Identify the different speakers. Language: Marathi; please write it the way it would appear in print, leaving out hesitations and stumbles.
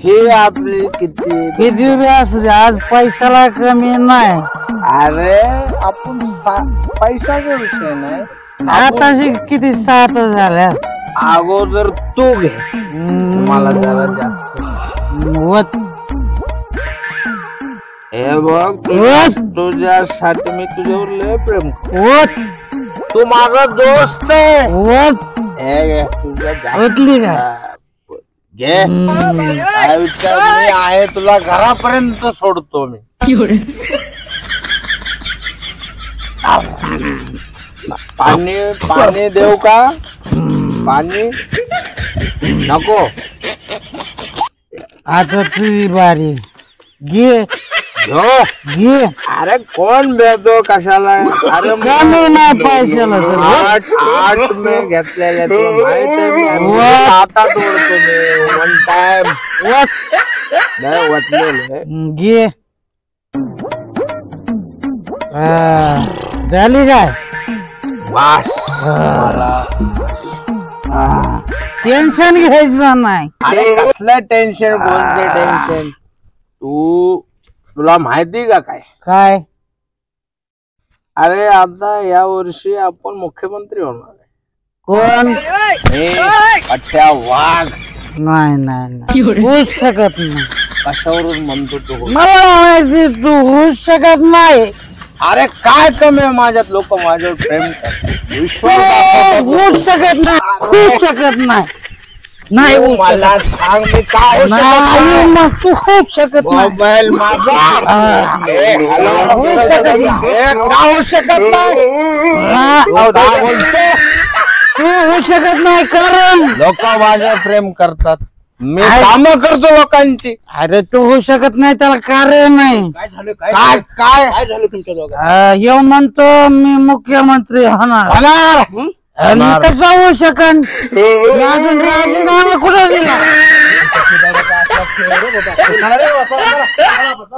Speaker 1: हे आपली किती
Speaker 2: बी असू दे, आज पैशाला कमी नाही.
Speaker 1: अरे आपण पैशाचा विषय नाही,
Speaker 2: आता किती 7 झाल्या.
Speaker 1: अगोदर तू घे, मला जरा जास्त. हे बघ, तुझ्यासाठी मी तुझ्यावर लय प्रेम करतो. तू माझा दोस्त आहे.
Speaker 2: ओतली का
Speaker 1: घे, काय विचार मी आहे, तुला घरापर्यंत सोडतो मी. पाणी पाणी देऊ का? पाणी नको.
Speaker 2: आता तुझी बारी, घे घे.
Speaker 1: अरे कोण भेटतो कशाला? अरे
Speaker 2: कमी नाही पैशाला.
Speaker 1: 8 मे घेतलेले आता तोडतो मी. 1 टाइम नाही वाटलेले.
Speaker 2: घे. झाली काय?
Speaker 1: बस
Speaker 2: टेन्शन घ्यायचं नाही.
Speaker 1: अरे कसलं टेन्शन? कोणते टेन्शन? तुला माहिती का काय?
Speaker 2: काय?
Speaker 1: अरे आता या वर्षी आपण मुख्यमंत्री होणार आहे.
Speaker 2: कोण?
Speaker 1: पट्ट्या वाघ.
Speaker 2: नाही नाही होऊच शकत नाही.
Speaker 1: कशावरून म्हणतो तू?
Speaker 2: मला माहिती तू होऊच शकत नाही.
Speaker 1: अरे काय कमी आहे माझ्यात? लोक माझ्यावर प्रेम करतात, विश्वास
Speaker 2: होऊच शकत नाही. होऊच शकत नाही. नाही
Speaker 1: मला सांग, मी काय
Speaker 2: मग तू होऊच शकत नाही.
Speaker 1: मोबाईल माझा
Speaker 2: होऊच शकत नाही.
Speaker 1: होऊ शकत नाही.
Speaker 2: तू होऊ शकत नाही कारण
Speaker 1: लोक माझ्यावर प्रेम करतात, मी काम करतो लोकांची.
Speaker 2: अरे तू होऊ शकत नाही, त्याला कारण नाही.
Speaker 1: काय काय झालं तुमच्या दोघांना?
Speaker 2: येऊ म्हणतो मी मुख्यमंत्री होणार. कसं होऊ शकन? अजून राजीनामा कुठे दिला?